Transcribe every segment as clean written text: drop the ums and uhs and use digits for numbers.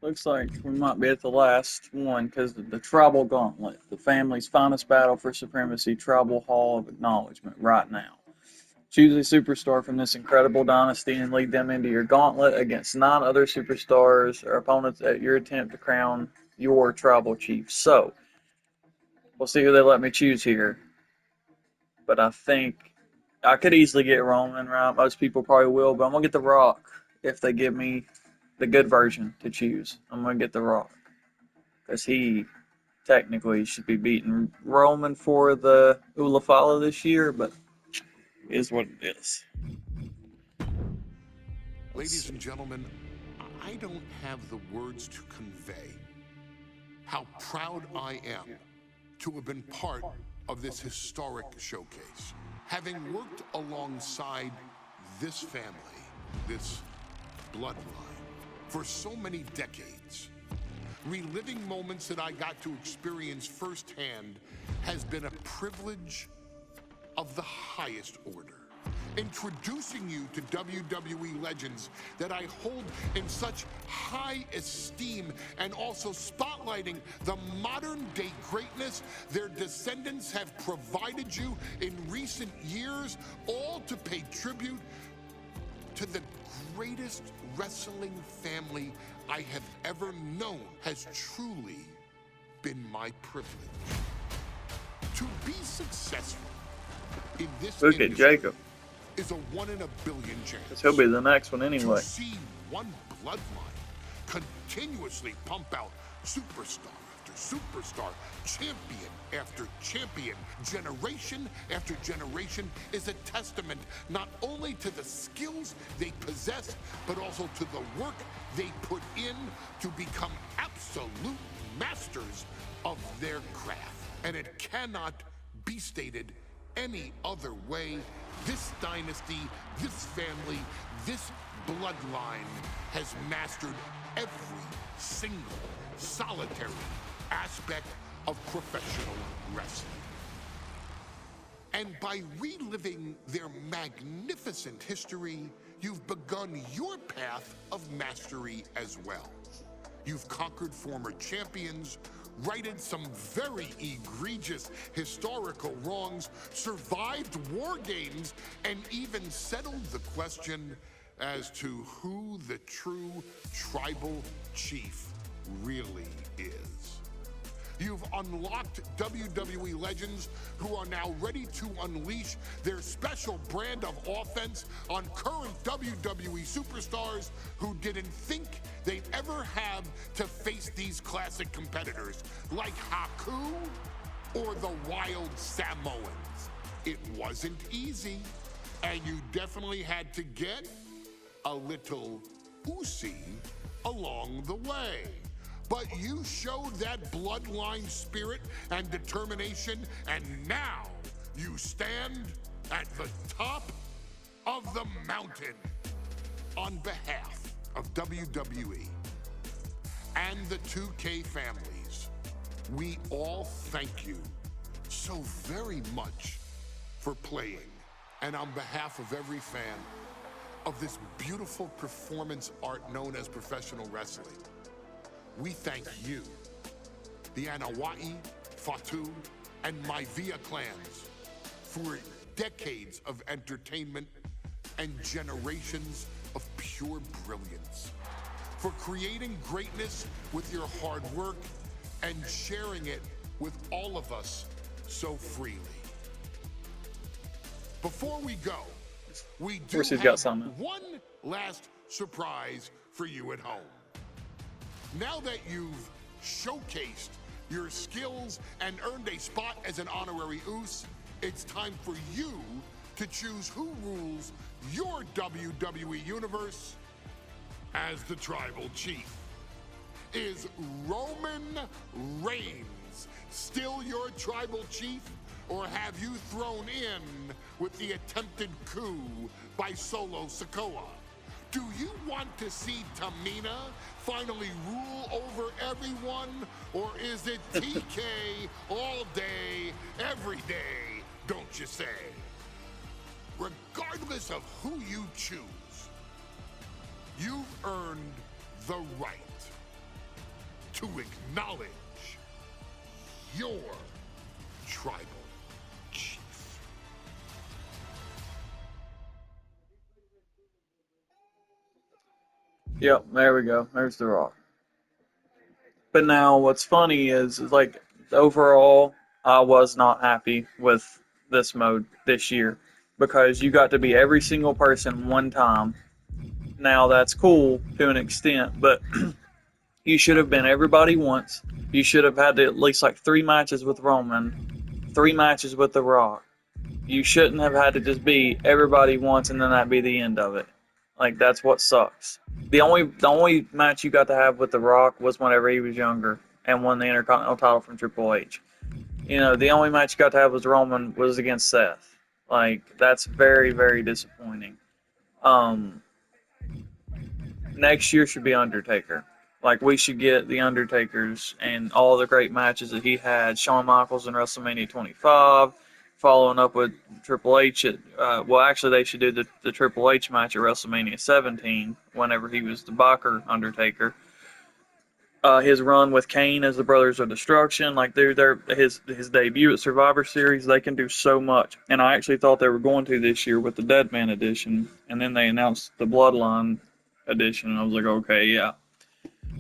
Looks like we might be at the last one because the Tribal Gauntlet, the family's finest battle for supremacy, Tribal Hall of Acknowledgement, right now. Choose a superstar from this incredible dynasty and lead them into your gauntlet against 9 other superstars or opponents at your attempt to crown your tribal chief. So, we'll see who they let me choose here. But I think I could easily get Roman, right? Most people probably will, but I'm going to get The Rock if they give me the good version to choose. I'm going to get The Rock because he technically should be beating Roman for the Ulafala this year, but it is what it is. Let's Ladies see. and gentlemen, I don't have the words to convey how proud I am to have been part of this historic showcase. Having worked alongside this family, this bloodline, for so many decades, reliving moments that I got to experience firsthand has been a privilege of the highest order. Introducing you to WWE legends that I hold in such high esteem, and also spotlighting the modern day greatness their descendants have provided you in recent years, all to pay tribute to the greatest wrestling family I have ever known, has truly been my privilege. To be successful in this Look at industry Jacob. is a 1 in a billion chance. Because he'll be the next one To anyway. see one bloodline continuously pump out superstar after superstar, champion after champion, generation after generation, is a testament not only to the skills they possess, but also to the work they put in to become absolute masters of their craft. And it cannot be stated any other way. This dynasty, this family, this bloodline has mastered every single solitary aspect of professional wrestling. And by reliving their magnificent history, you've begun your path of mastery as well. You've conquered former champions, righted some very egregious historical wrongs, survived war games, and even settled the question as to who the true tribal chief really is. You've unlocked WWE legends who are now ready to unleash their special brand of offense on current WWE superstars who didn't think they'd ever have to face these classic competitors like Haku or the Wild Samoans. It wasn't easy, and you definitely had to get a little oozy along the way. But you showed that bloodline spirit and determination, and now you stand at the top of the mountain. On behalf of WWE and the 2K families, we all thank you so very much for playing. And on behalf of every fan of this beautiful performance art known as professional wrestling, we thank you, the Anawai, Fatu, and Maivia clans, for decades of entertainment and generations of pure brilliance, for creating greatness with your hard work and sharing it with all of us so freely. Before we go, we do course he's got have something. one last surprise for you at home. Now that you've showcased your skills and earned a spot as an honorary Oos, it's time for you to choose who rules your WWE universe as the tribal chief. Is Roman Reigns still your tribal chief, or have you thrown in with the attempted coup by Solo Sikoa? Do you want to see Tamina finally rule over everyone, or is it TK all day, every day, don't you say? Regardless of who you choose, you've earned the right to acknowledge your tribal chief. Yep, there we go. There's The Rock. But now what's funny is like overall, I was not happy with this mode this year because you got to be every single person one time. Now that's cool to an extent, but you should have been everybody once. You should have had at least like 3 matches with Roman, 3 matches with The Rock. You shouldn't have had to just be everybody once and then that be the end of it. Like that's what sucks. The only match you got to have with The Rock was whenever he was younger and won the Intercontinental title from Triple H. You know, the only match you got to have was Roman was against Seth. Like that's very, very disappointing. Um, Next year should be Undertaker. Like we should get the Undertakers and all the great matches that he had. Shawn Michaels in WrestleMania 25, following up with Triple H at well, actually they should do the Triple H match at WrestleMania 17 whenever he was the Biker Undertaker. His run with Kane as the Brothers of Destruction, like his debut at Survivor Series, they can do so much. And I actually thought they were going to this year with the Deadman edition, and then they announced the Bloodline edition, and I was like, okay, yeah.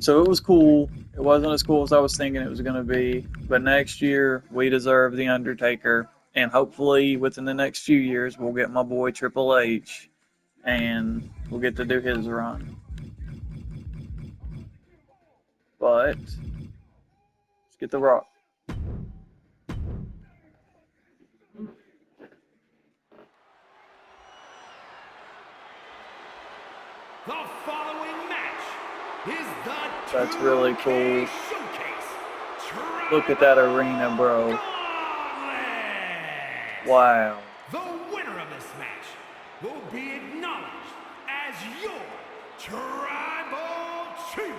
So it was cool. It wasn't as cool as I was thinking it was going to be, but next year we deserve the Undertaker, and hopefully within the next few years we'll get my boy Triple H, and we'll get to do his run. But let's get The Rock. The following match is the That's really 2K cool. Showcase Look at that arena, bro. Gauntlet. Wow. The winner of this match will be acknowledged as your tribal chief.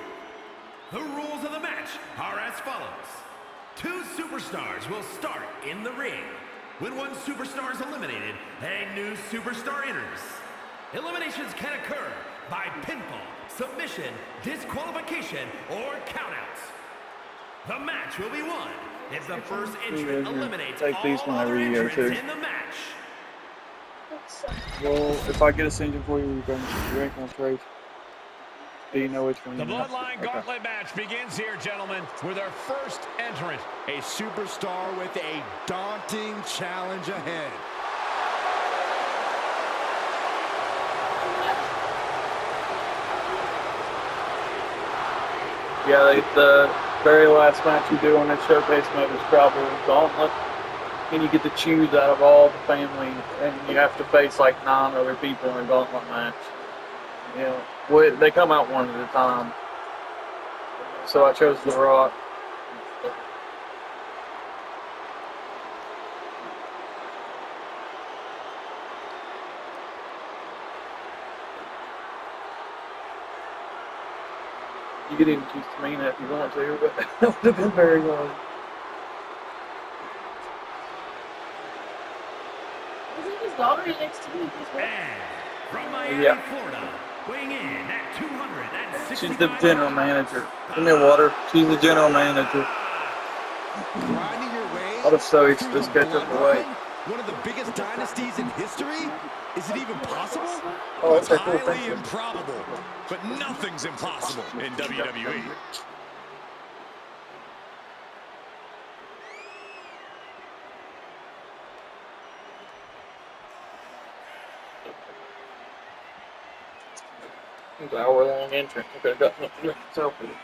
The rules of the match are as follows. 2 superstars will start in the ring. When one superstar is eliminated, a new superstar enters. Eliminations can occur by pinfall, submission, disqualification, or countouts. The match will be won if the first entrant eliminates Take these all whenever other you go, entrants too. in the match. Well, if I get a single for you, you're going to trade. Do you know which one The you want? Bloodline Okay. Gauntlet match begins here, gentlemen, with our first entrant. A superstar with a daunting challenge ahead. Yeah, the very last match you do on this showcase mode is probably Gauntlet. And you get to choose out of all the family, and you have to face like 9 other people in a Gauntlet match. You know, they come out one at a time. So I chose The Rock. You could even choose Tamina if you want to, but that would have been very hard. Isn't his daughter NXT as well? And from Miami, Yeah. Florida, weighing in at 265 She's the general manager. Give me a water. She's the general manager. Grinding your way I'll just so through just the catch up the way. bloodline, one of the biggest dynasties in history? Is it even possible? Oh, It's okay, cool. Thank highly you. improbable, but nothing's impossible in WWE. It's an hour-long entrance. I could have got something to myself with it.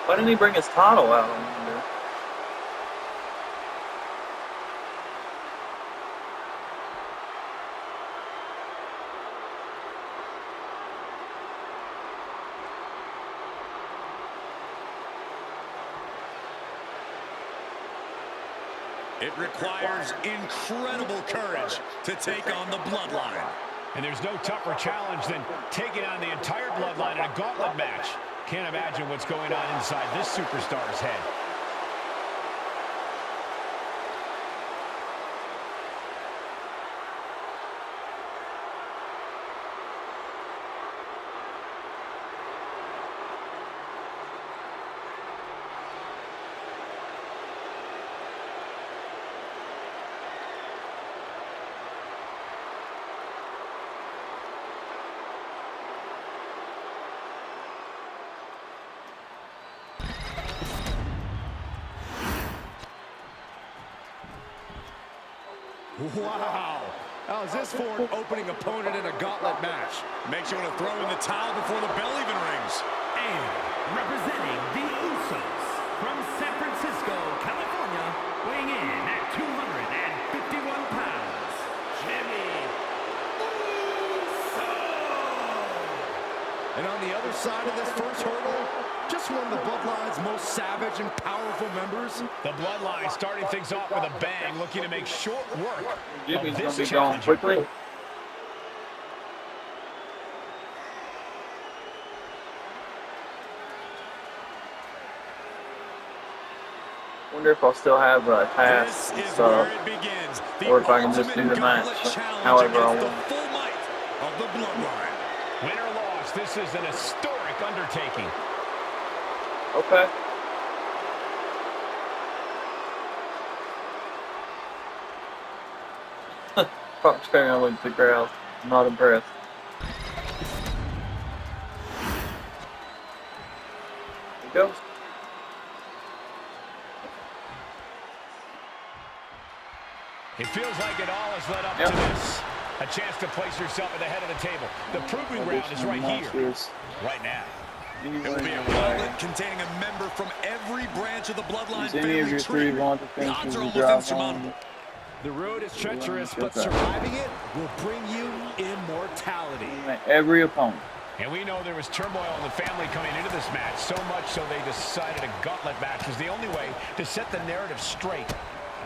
Why didn't he bring his title out on there? It requires incredible courage to take on the Bloodline. And there's no tougher challenge than taking on the entire Bloodline in a gauntlet match. Can't imagine what's going on inside this superstar's head. Wow. How is this for an opening opponent in a gauntlet match? Makes you want to throw in the towel before the bell even rings. And representing the Usos from San Francisco, California, weighing in at 251 pounds, Jimmy Uso! And on the other side of this first hurdle, just one of the Bloodline's most savage and powerful members. The Bloodline starting things off with a bang, looking to make short work Jimmy's of going this to be going challenger. quickly. Wonder if I'll still have tasks This and is where stuff, it begins. or if I can just do the match however I the want. full might of the Bloodline. Win or loss, this is an historic undertaking. Okay. Fox carrying with the crowd. I'm not impressed. Here he goes. It feels like it all has led up to this. A chance to place yourself at the head of the table. The proving ground is right here, right now. It will be a gauntlet containing a member from every branch of the Bloodline Use any of family your tree. 3 wanted The odds finishes are to almost drive insurmountable. home. The road is treacherous, but surviving it will bring you immortality. Every opponent. And we know there was turmoil in the family coming into this match, so much so they decided a gauntlet match was the only way to set the narrative straight.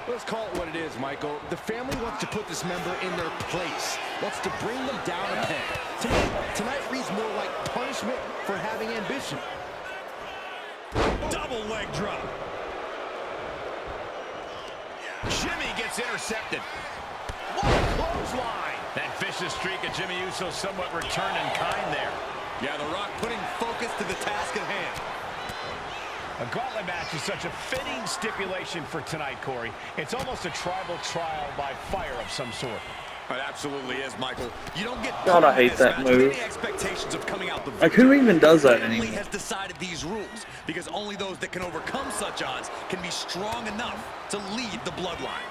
Let's call it what it is, Michael. The family wants to put this member in their place, wants to bring them down a peg. To me, tonight reads more like punishment for having ambition. Double leg drop. Jimmy gets intercepted. What a clothesline! That vicious streak of Jimmy Uso somewhat returned in kind there. Yeah, The Rock putting focus to the task at hand. A gauntlet match is such a fitting stipulation for tonight, Corey. It's almost a tribal trial by fire of some sort. It absolutely is, Michael. You don't get God, I put in hate this that match with move. any expectations of coming out the Like, who even does that The family anymore? has decided these rules because only those that can overcome such odds can be strong enough to lead the Bloodline.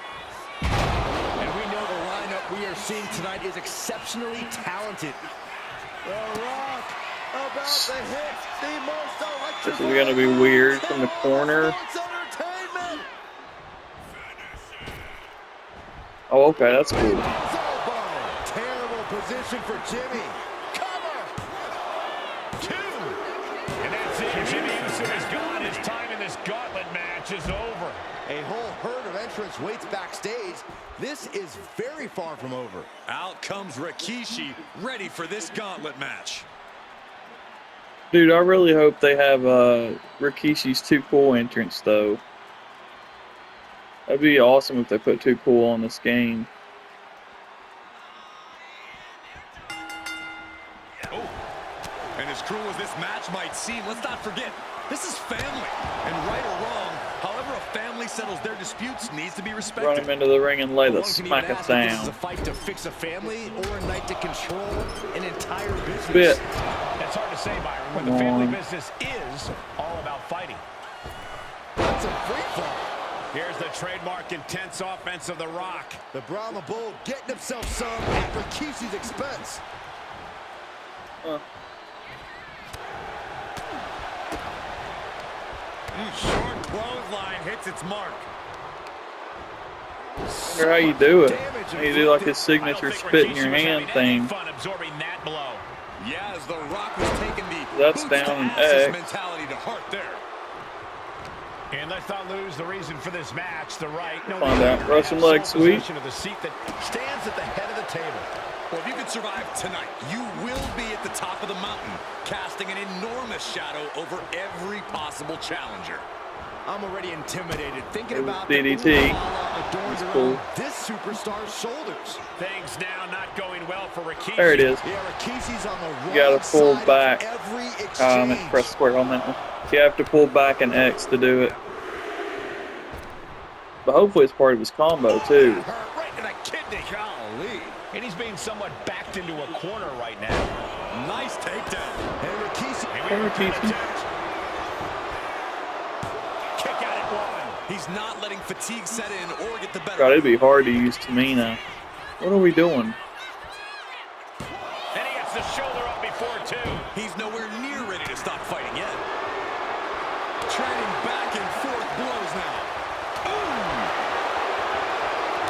And we know the lineup we are seeing tonight is exceptionally talented. The Rock about to hit the most electric. This is going to be weird from the corner. Oh, okay, that's cool. Terrible position for Jimmy. Cover. 2. And that's it. Jimmy Uso is gone. His time in this gauntlet match is over. A whole herd of entrants waits backstage. This is very far from over. Out comes Rikishi, ready for this gauntlet match. Dude, I really hope they have Rikishi's Too Cool entrance, though. That'd be awesome if they put Too Cool on this game. Oh. And as cruel as this match might seem, let's not forget, this is family. And right or wrong, however a family settles their disputes needs to be respected. Run him into the ring and lay the One can even smack us ask if this is a down. fight to fix a family or a night to control an entire business. Bit. That's hard to say, Byron, when the Come family on. business is all about fighting. That's a free fall. Here's the trademark intense offense of The Rock. The Brahma Bull getting himself some at Rikishi's expense. Short clothesline hits its mark. Wonder how you do it. How you do like his signature spit in your hand thing. Fun absorbing that blow. Yeah, as The Rock was taking the That's boots down to an asses X. mentality to heart there. And let's not lose the reason for this match, the right. No, Find out. Russian leg sweep. of the seat that stands at the head of the table. Well, if you can survive tonight, you will be at the top of the mountain, casting an enormous shadow over every possible challenger. I'm already intimidated thinking about DDT. adorned Cool. around this superstar's shoulders. Things now not going well for Rikishi. There it is. Yeah, Rikishi's on the wrong You gotta pull side back. of every I exchange. meant press square on that one. You have to pull back an X to do it. But hopefully it's part of his combo too. Hurt right in the kidney. Golly. And he's being somewhat backed into a corner right now. Nice takedown. And Rikishi. Hey, Rikishi. Kick out at one. He's not letting fatigue set in or get the better. God, it'd be hard to use Tamina. What are we doing? And he gets the shoulder up before two. He's nowhere near ready to stop fighting yet. Trading back and forth blows now.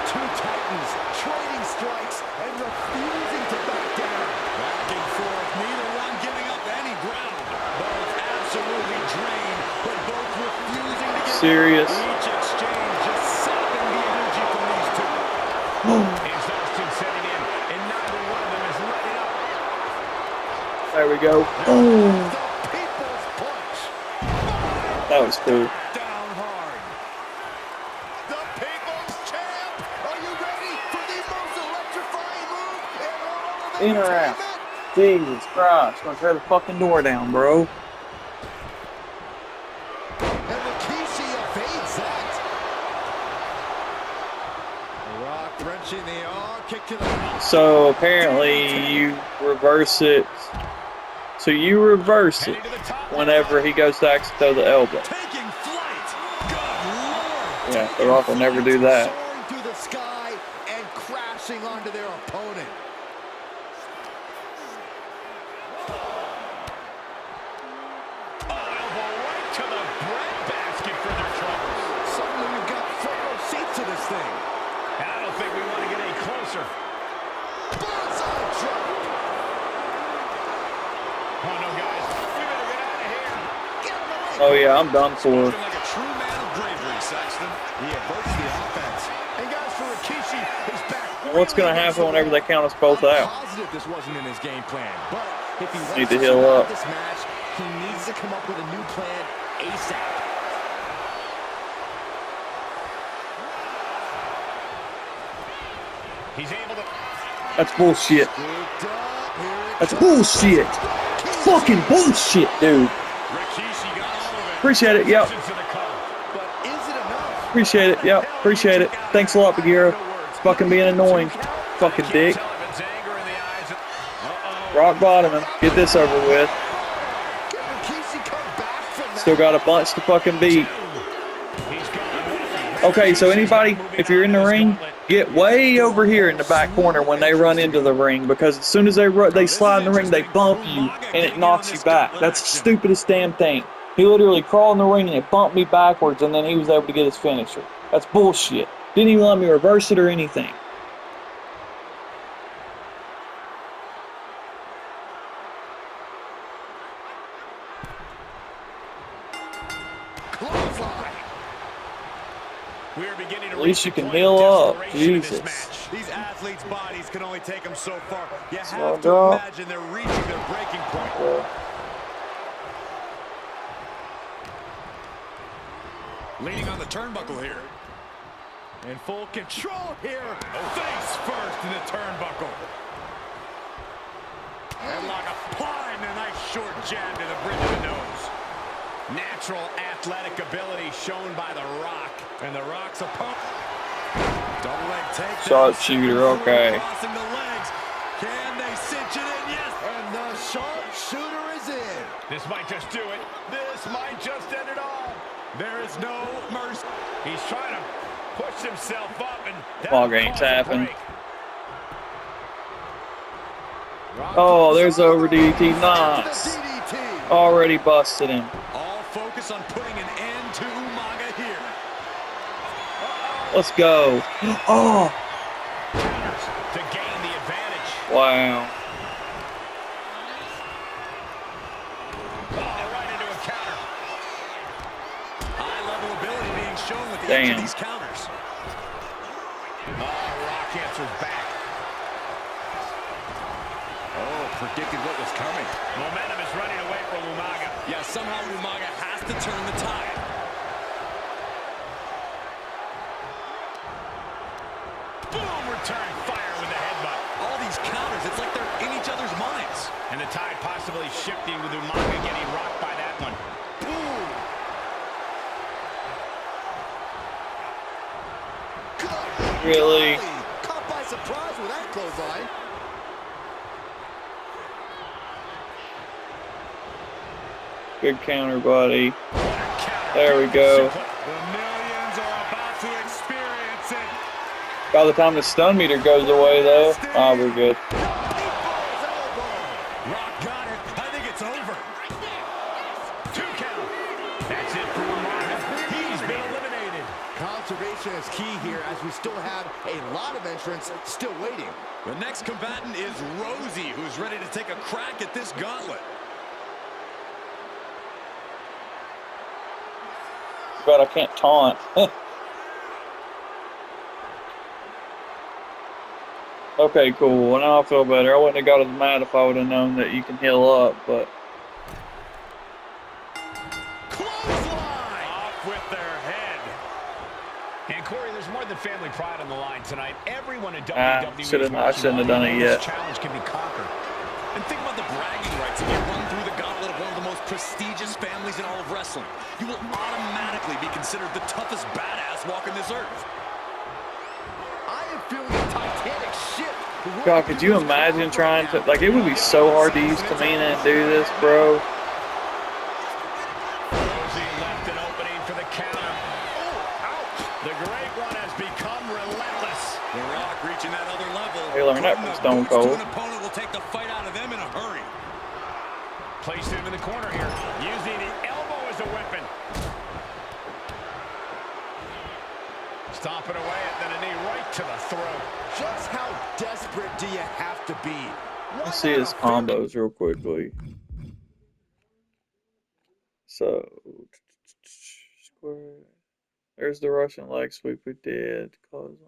Two titans trading strikes and refusing to back down. Back and forth, neither one giving up any ground. Both absolutely drained, but both refusing to get Serious. Each exchange just sapping the energy from these two. Exhaustion setting in, and neither one of them is letting up. There we go. Oh, The people's punch. that was cool. Down hard. The people's champ. Are you ready for the most electrifying move in all of In or out? entertainment? Jesus Christ. Gonna tear the fucking door down, bro. And Rikishi evades that. The Rock wrenching the arm, kick to the So apparently you reverse it. So you reverse it whenever he goes to actually throw the elbow. Taking flight. Good Lord. Yeah, The Rock will never do that. soaring through the sky and crashing onto their opponent. Elbow right to the breadbasket for their troubles. Suddenly we've got front row seats to this thing. And I don't think we want to get any closer. Bullseye drop. Oh no, guys, we better get out of here. Get him away. Oh yeah, I'm done for. Looking like a true man of bravery, Saxton. He averts the offense. And guys, for Rikishi, his back. What's gonna happen whenever they count us both I'm out? positive this wasn't in his game plan, but if he wants Need to to heal survive up. this match, he needs to come up with a new plan ASAP. He's able to. That's bullshit. Scooped up, here it That's comes. bullshit. Fucking bullshit, dude. Rikishi got all of it. Appreciate it. Yep. To the cover. But is it enough? Appreciate it. Yep. Appreciate it. Thanks a lot, Bagheera. Fucking being annoying. Fucking dick. Sullivan's anger in the eyes of. Rock bottom him. Get this over with. Can Rikishi come back from that? Still got a bunch to fucking beat. He's gone. Okay, so anybody, if you're in the ring, get way over here in the back corner when they run into the ring, because as soon as they slide in the ring, they bump you and it knocks you back. That's the stupidest damn thing. He literally crawled in the ring and it bumped me backwards, and then he was able to get his finisher. That's bullshit. Didn't even let me reverse it or anything. Clothesline. We are beginning to At least reach you the can point heal of up. desperation in this Jesus. match. These athletes' bodies can only take them so far. You Slow have to down. imagine they're reaching their breaking point. Leaning on the turnbuckle here. In full control here. Face first in the turnbuckle. Headlock applying a nice short jab to the bridge of the nose. Natural athletic ability shown by The Rock. And The Rock's opponent. Double leg takedown. Sharpshooter, okay. Crossing the legs. Can they cinch it in? Yes. And the sharpshooter is in. This might just do it. This might just end it all. There is no mercy. He's trying to push himself up, and Ball game's happened. Oh, there's over DDT. Nice. DDT. Already busted him. All focus on putting an end to Umaga here. Let's go. Oh, To gain the advantage. wow. Oh, right into a counter. High level the edge Damn. of these counters. Rock answers back. Oh, predicted what was coming. Momentum is running away from Umaga. Yeah, somehow Umaga has to turn the tide. Boom, return fire with the headbutt. All these counters, it's like they're in each other's minds. And the tide possibly shifting with Umaga getting rocked by that one. Boom. Really? Caught by surprise with that clothesline. Good counter, buddy. There we go. The millions are about to experience it. By the time the stun meter goes away, though, we're good. Rock got it. I think it's over. 2 count. That's it for Umaga. He's been eliminated. Conservation is key here as we still have a lot of entrants still waiting. The next combatant is Rosie, who's ready to take a crack at this gauntlet. But I can't taunt. Okay, cool. Well, now I feel better. I wouldn't have got as mad if I would have known that you can heal up, but... Clothesline! Off with their head. And Corey, there's more than family pride on the line tonight. Everyone in WWE I shouldn't have done it yet. This challenge can be conquered. And think about the bragging rights if you run through the gauntlet of one of the most prestigious families in all of wrestling. You will automatically be considered the toughest badass walking this earth. I am feeling a titanic shift. God, could you imagine trying to... Like, it would be so hard to use Tamina and do this, bro. Rosie left an opening for the counter. Oh, ouch! The Great One has become relentless. The Rock reaching that other level. They learned that from Stone Boots to Cold. an opponent will take the fight out of them in a hurry. Placed him in the corner here, using the elbow as a weapon. Stomping away and then a knee right to the throat. Just how desperate do you have to be? Let's see his combos real quickly. So... Square... There's the Russian leg sweep we did.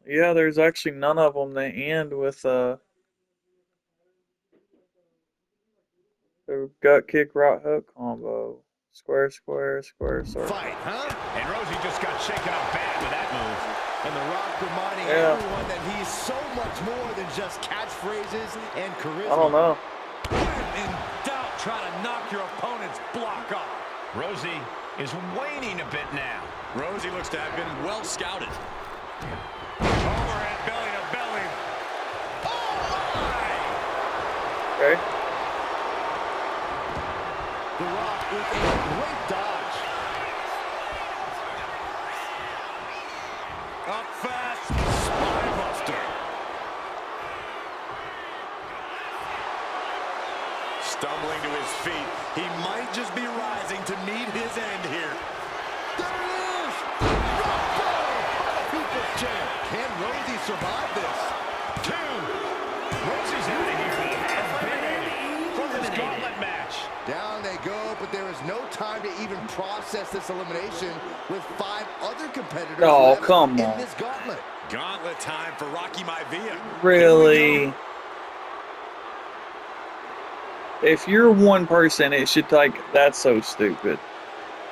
Yeah, there's actually none of them that end with the gut kick, right hook combo. Square, square, square, circle. Fight, huh? And Rosie just got shaken up bad with that move. And The Rock reminding everyone that he's so much more than just catchphrases and charisma. I don't know. When in doubt, try to knock your opponent's block off. Rosie is waning a bit now. Rosie looks to have been well scouted. Overhead belly to belly. Oh my! Okay. The Rock with a great dodge. Up fast, spinebuster. Stumbling to his feet, he might just be rising to meet his end here. There it is! People's champ. Can Rosie survive this? 2. Rosie's out of here. He has been eliminated from this gauntlet match. Down they go, but there is no time to even process this elimination with 5 other competitors left come in on. this gauntlet. Gauntlet time for Rocky Maivia. Really? If you're one person, it should take... That's so stupid.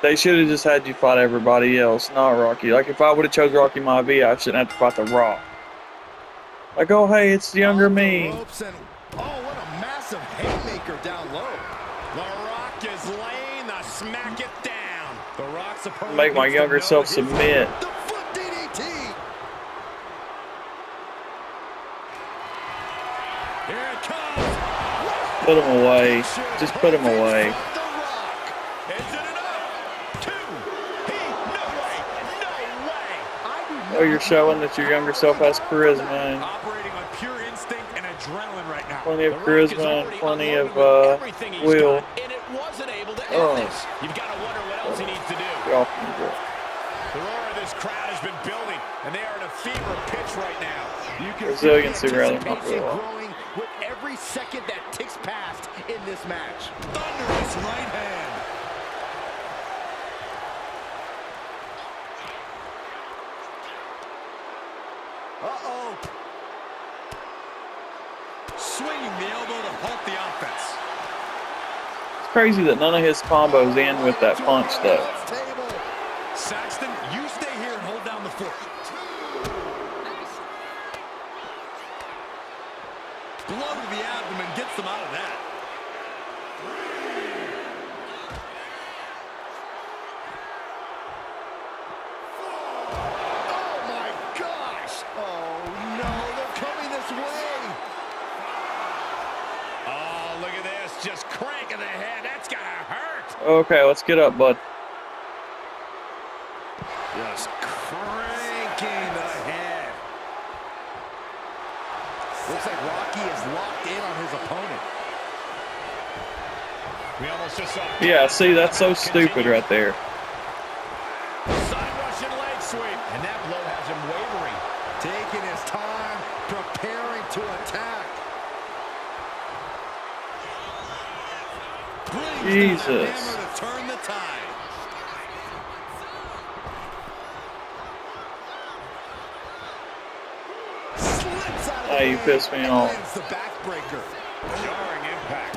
They should have just had you fight everybody else, not Rocky. Like, if I would have chose Rocky Maivia, I shouldn't have to fight The Rock. Like, oh, hey, it's the younger me. And, oh, what a massive haymaker down low. The Rock is laying the smack it down. The Rock's opponent Make my needs to younger know self his submit. The foot DDT. Here it comes. Put him away. Just put him away. Is it enough? 2. No way. Oh, you're showing that your younger self has charisma and Operating on pure instinct and adrenaline right now. plenty of The Rock is charisma and already plenty unloaded of with everything he's will. got, and it wasn't able to end Oh. this. You've got to wonder what else he needs to do. Get off me, bro. The roar of this crowd has been building, and they are in a fever pitch right now. You can Resiliency see the rather, not anticipation will. growing with every second that ticks past in this match. Thunderous right hand. Uh-oh. Swinging the elbow to halt the offense. It's crazy that none of his combos end with that punch, though. Saxton, you stay here and hold down the fort. Blow to the abdomen gets them out of that. Oh my gosh! Oh no, they're coming this way! Oh, look at this. Just cranking the head. That's gotta hurt. Okay, let's get up, bud. Just cranking the head. Looks like Rocky is locked in on his opponent. We almost just saw. Yeah, see, that's so stupid right there. Side Russian leg sweep. And that blow has him wavering. Taking his time, preparing to attack. Brings down that Jesus. hammer to turn the tide. Slips out of the Ah, you way pissed me and off. lands the backbreaker. Jarring impact.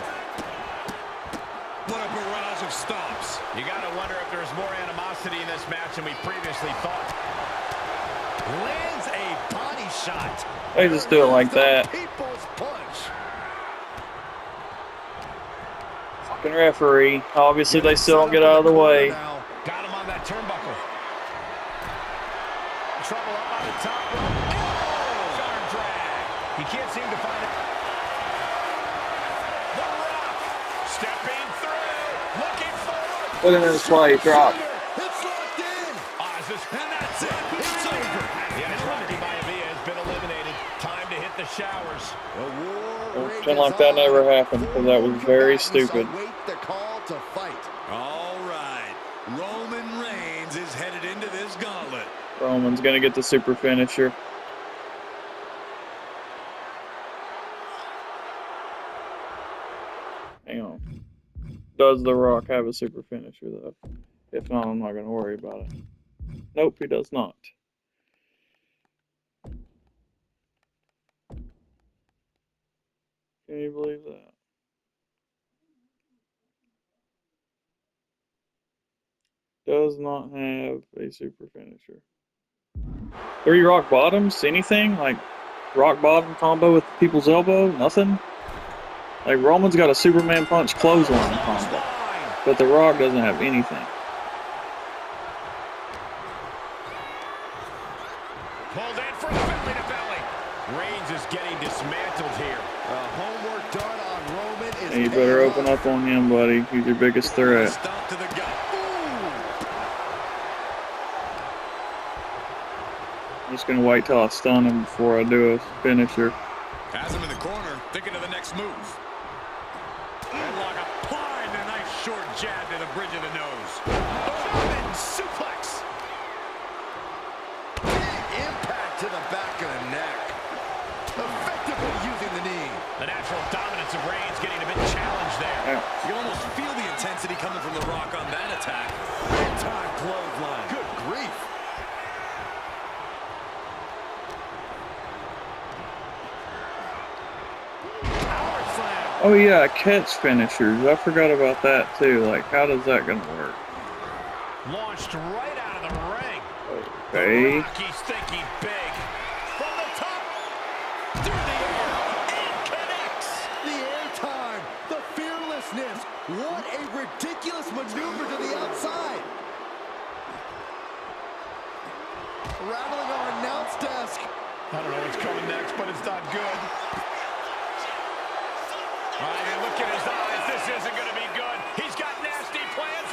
What a barrage of stomps. You gotta wonder if there's more animosity in this match than we previously thought. Lands a body shot. They just do it like that. People's punch. Fucking referee. Obviously, they still don't get out of the way. Now. Got him on that turnbuckle. Trouble up on the top rope. Oh! Arm drag. He can't seem to find it. The Rock stepping through, looking forward. Look at this play, drop. It's locked in. And that's it. It's over. Yes, Rocky Maivia has been eliminated. Time to hit the showers. The war Pretend like that never happened, because that was very stupid. Await the call to fight. All right. Roman Reigns is headed into this gauntlet. Roman's gonna get the super finisher. Hang on. Does The Rock have a super finisher, though? If not, I'm not gonna worry about it. Nope, he does not. Can you believe that? Does not have a super finisher. 3 rock bottoms? Anything? Like, rock bottom combo with people's elbow? Nothing? Like, Roman's got a Superman punch clothesline combo. But The Rock doesn't have anything. Pulled in from belly to belly. Reigns is getting dismantled here. Homework done on Roman is And you better paying open off. up on him, buddy. He's your biggest threat. Stomp to the gut. I'm just gonna wait till I stun him before I do a finisher. Has him in the corner, thinking of the next move. Headlock applied, a nice short jab to the bridge of the nose. German suplex. Big impact to the back of the neck. Effectively using the knee. The natural dominance of Reigns getting a bit challenged there. You can almost feel the intensity coming from The Rock on that attack. Big time clothesline. Good grief. Power slam. Oh yeah, catch finishers. I forgot about that too. Like, how does that gonna work? Launched right out of the ring. Okay. Rocky's thinking big. From the top. Through the air. And connects. The airtime, the fearlessness. What a ridiculous maneuver to the outside. Rattling our announce desk. I don't know what's coming next, but it's not good. All right, and look at his eyes. This isn't going to be good. He's got nasty plans.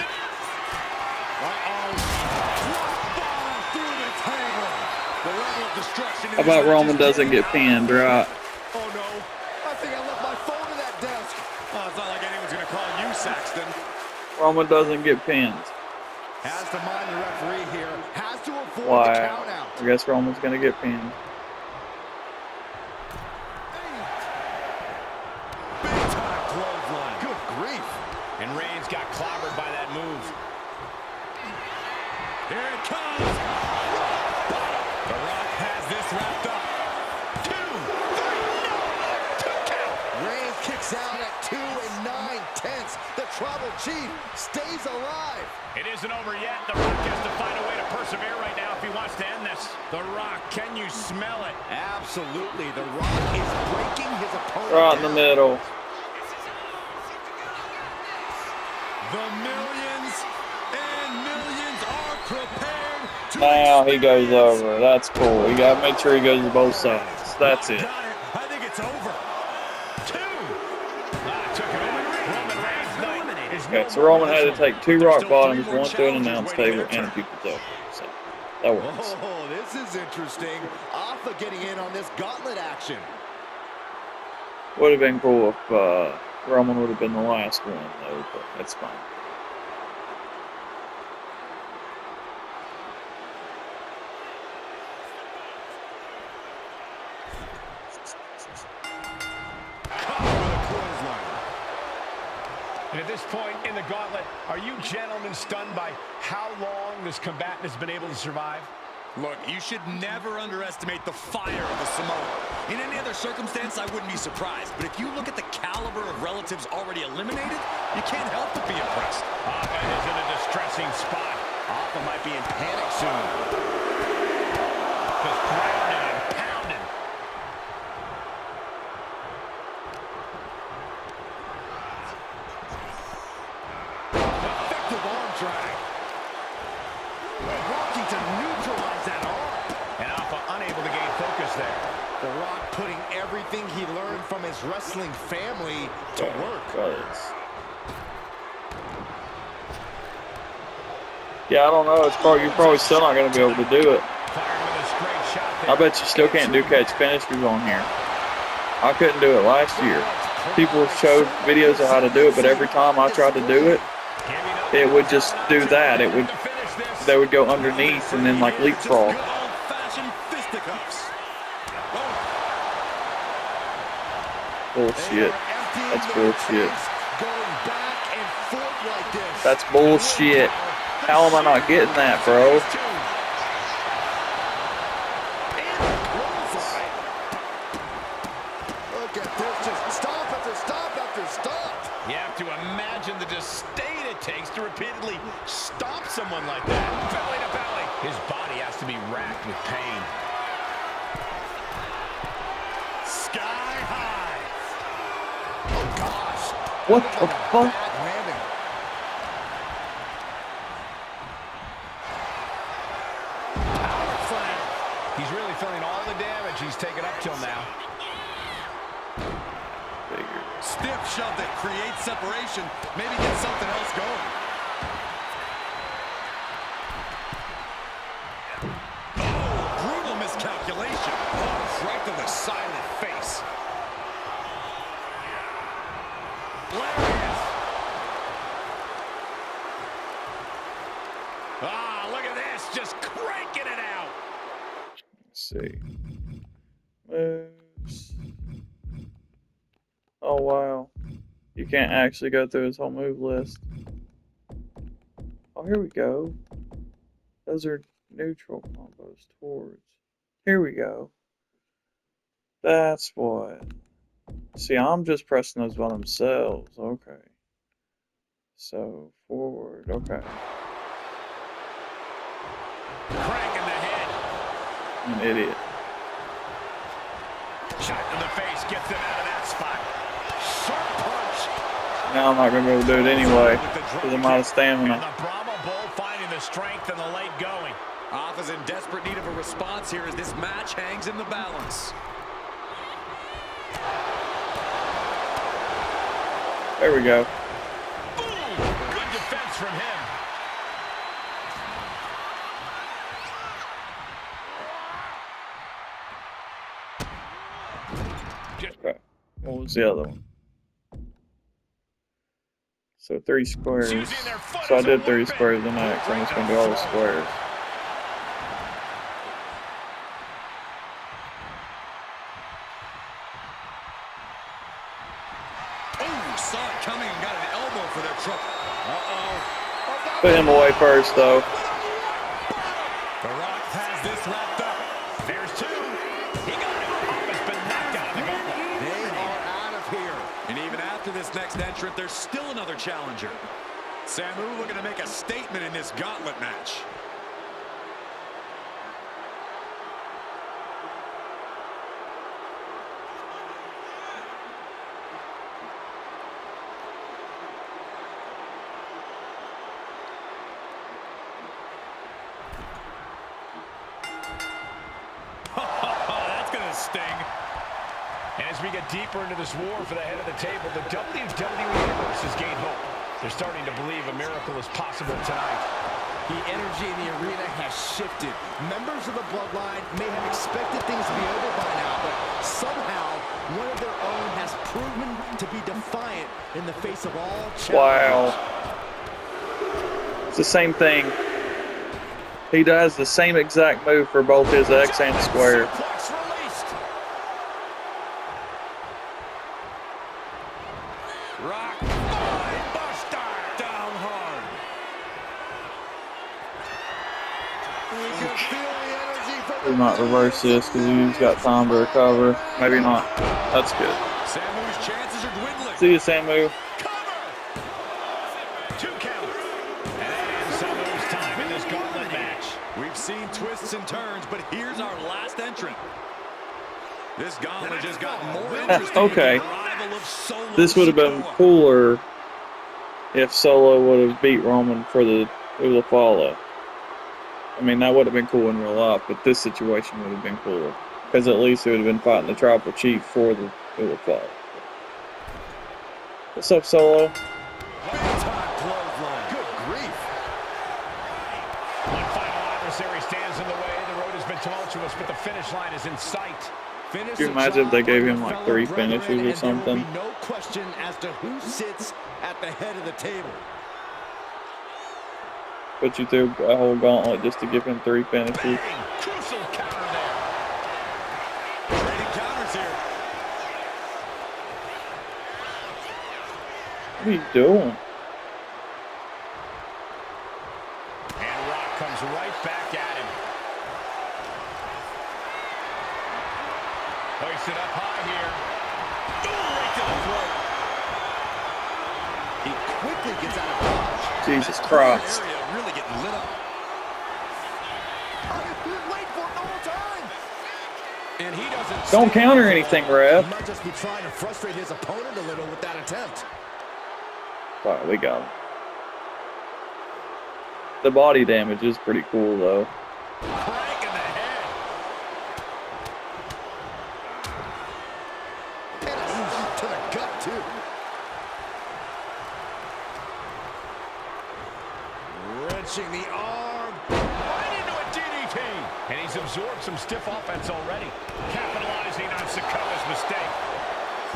Bomb through the table. The level of destruction. in How this about match Roman is doesn't getting get pinned, right? Oh no, I think I left my phone in that desk. Oh, it's not like anyone's going to call you Saxton. Roman doesn't get pinned. Has to mind the referee here. Has to avoid the Wow. count out. I guess Roman's gonna get pinned. Big time clothesline. Good grief. And Reigns got clobbered by that move. Here it comes. The Rock has this wrapped up. that. The Rock has to find a way to persevere right now if he wants to end this. The Rock, can you smell it? Absolutely. The Rock is breaking his opponent Right in the middle. The millions and millions are prepared to Now he goes over. That's cool. You gotta make sure he goes to both sides. That's it. Got it. I think it's over. 2. Took it over. Roman Reigns night is Okay, no so more Roman had to this one. take 2 There's rock still bottoms, 3 more 1 to an challengers announce waiting table, their and a turn. people's elbow. So that works. Oh, this is interesting. Alpha getting in on this gauntlet action. Would have been cool if Roman would have been the last one, though, but that's fine. And at this point in the gauntlet, are you gentlemen stunned by how long this combatant has been able to survive? Look, you should never underestimate the fire of the Samoan. In any other circumstance, I wouldn't be surprised. But if you look at the caliber of relatives already eliminated, you can't help but be impressed. Alpha is in a distressing spot. Alpha might be in panic soon. Just grounded and pounded. Effective arm drag. Working to neutralize that arm. And Alpha unable to gain focus there. The Rock putting everything he learned from his wrestling family to work. Yeah, I don't know. You're probably still not going to be able to do it. Fired with a straight shot there. I bet you still can't do catch finishers on here. I couldn't do it last year. People showed videos of how to do it, but every time I tried to do it, it would just do that. They would go underneath and then like leapfrog. Old-fashioned fisticuffs. Bullshit. That's bullshit. Going back and forth like this. That's bullshit. How am I not getting that, bro? Look at this, just stop after stop after stop. You have to imagine the disdain it takes to repeatedly stop someone like that. Belly to belly. His body has to be racked with pain. Sky high. Oh gosh. What the fuck? Bad landing. Power slam. He's really feeling all the damage he's taken up till now. Stiff shove that creates separation. Maybe get something else going. Oh, brutal miscalculation. Oh, right to the silent face. Hilarious. Ah, look at this. Just cranking it out. Let's see. Moves. Oh, wow. You can't actually go through his whole move list. Oh, here we go. Those are neutral combos towards. Here we go. That's what. See, I'm just pressing those by themselves. Okay. So, forward. Okay. Crank in the head. I'm an idiot. Shot in the face. Gets him out of that spot. Sharp punch. Now I'm not going to be able to do it anyway because I'm out of And stamina. the Brahma Bull finding the strength and the late going. Alpha's in desperate need of a response here as this match hangs in the balance. There we go. Boom! Good defense from him. Okay. What was the other one? So 3 squares. So I did 3 squares the next. I'm just going to do all the squares. Oh, saw it coming and got an elbow for their trouble. Uh-oh. Put him away first, though. The Rock has this wrapped up. There's 2. He got it. Alpha's been knocked out of the gauntlet. They are out of here. And even after this next entrant, there's still another challenger. Samu looking to make a statement in this gauntlet match. That's going to sting. And as we get deeper into this war for the head of the table, the WWE Universe has gained hope. They're starting to believe a miracle is possible tonight. The energy in the arena has shifted. Members of the Bloodline may have expected things to be over by now, but somehow one of their own has proven to be defiant in the face of all challenges. Wow. It's the same thing. He does the same exact move for both his X and square. Suplex released. Rock. Buster. Down hard. We can feel the energy from We might reverse this because he's got time to recover. Maybe not. That's good. Samu's chances are dwindling. See you, Samu. Cover. 2 count. And Samu's time in this gauntlet match. We've seen twists and turns, but here's our last entrant. This gauntlet just got more interesting. Okay. with the arrival of Solo This would have been Sikoa. cooler if Solo would have beat Roman for the follow. I mean, that would have been cool in real life, but this situation would have been cooler. Because at least he would have been fighting the Tribal Chief for the follow. What's up, Solo? Big time clothesline. Good grief. One final adversary stands in the way. The road has been tumultuous, but the finish line is in sight. Finish Could you the imagine if they job gave on him your like fellow 3 brethren, finishes or and there will something? be no question as to who sits at the head of the table. Put you through a whole gauntlet just to give him 3 finishes. Bang! Crucial counter there. Trading counters here. What are you doing? And Rock comes right back at him. Hoisted up high here. Ooh, right to the throat. He quickly gets out of dodge. Jesus That Christ. area really getting lit up. Wait for it the whole time. And he doesn't Don't stand counter for anything, He Rev. might just be trying to frustrate his opponent a little with that attempt. Alright, we got him. The body damage is pretty cool, though. Crank in the head. And a shot to the gut, too. Wrenching the arm. Right into a DDT. And he's absorbed some stiff offense already. Capitalizing on Sikoa's mistake.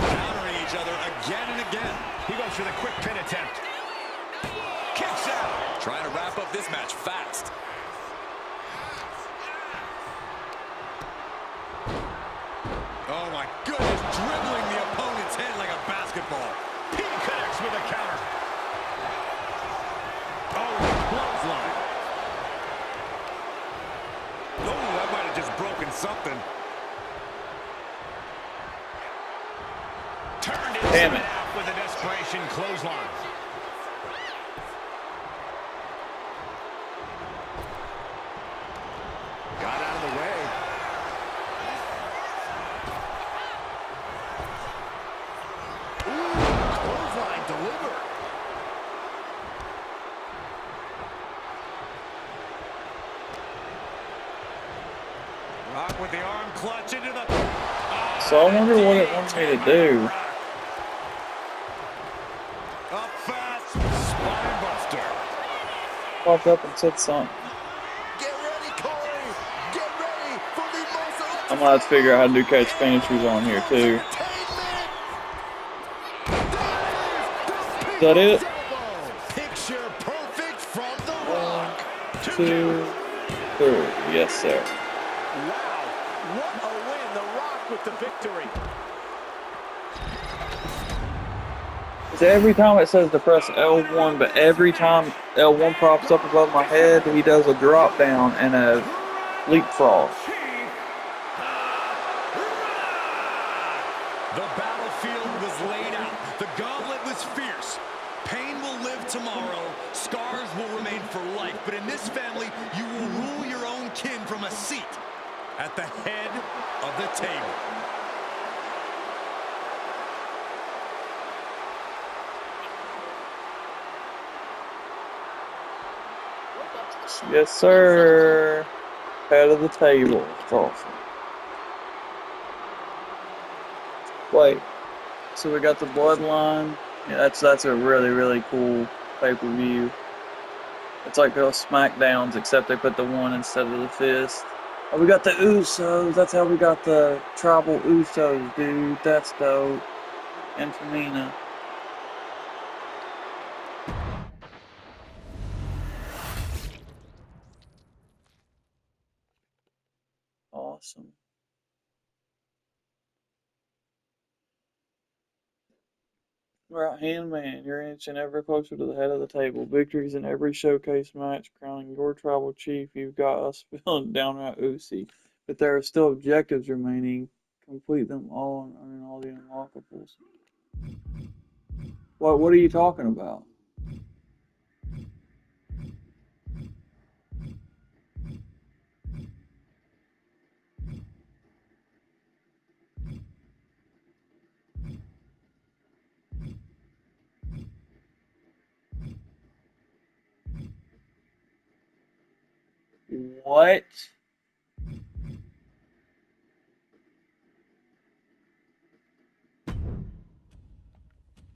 countering each other again and again. He goes for the quick pin attempt. Kicks out. Trying to wrap up this match fast. Oh my goodness, dribbling the opponent's head like a basketball. He connects with a counter. Oh, clothesline. Oh, that might have just broken something. Turned Damn inside it. out with a desperation clothesline. Got out of the way. Ooh, clothesline delivered. Rock with the arm clutch into the... So I wonder what it wants me to do. Up fast, spine buster. Popped up and said something. Get ready, Corey. Get ready for the most electric I'm gonna have to figure out how to do catch finishers on here, too. entertainment. Is that it? Elbow. Picture perfect from The Rock. 2, 3. Yes, sir. Wow, what a win. The Rock with the victory. So every time it says to press L1, but every time L1 pops up above my head, he does a drop down and a leapfrog. The battlefield was laid out. The gauntlet was fierce. Pain will live tomorrow, for life, but in this family, you will rule your own kin from a seat at the head of the table. Yes, sir. Head of the table. It's awesome. Wait. So we got the Bloodline. Yeah, that's a really, really cool pay-per-view. It's like those SmackDowns, except they put the one instead of the fist. Oh, we got the Usos. That's how we got the tribal Usos, dude. That's dope. And Tamina. Awesome. Right hand man, you're inching ever closer to the head of the table. Victories in every showcase match, crowning your tribal chief. You've got us feeling downright oozy. But there are still objectives remaining. Complete them all and earn all the unlockables. What are you talking about? What?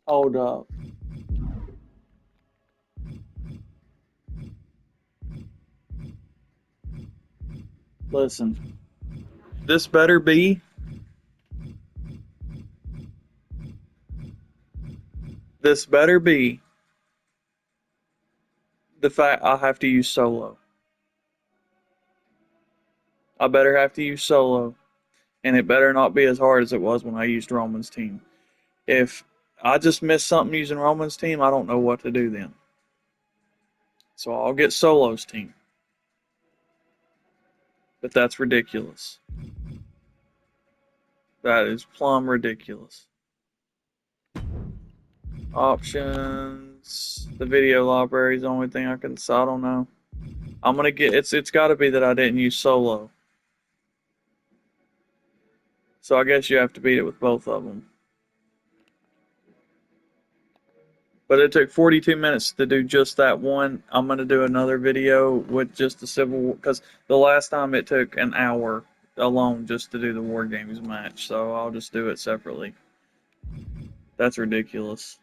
Hold up. Listen. This better be the fact I have to use solo. I better have to use solo. And it better not be as hard as it was when I used Roman's team. If I just miss something using Roman's team, I don't know what to do then. So I'll get Solo's team. But that's ridiculous. That is plumb ridiculous. Options. The video library is the only thing I can. So I don't know. I'm gonna get. It's got to be that I didn't use solo. So I guess you have to beat it with both of them. But it took 42 minutes to do just that one. I'm gonna do another video with just the Civil War because the last time it took an hour alone just to do the War Games match. So I'll just do it separately. That's ridiculous.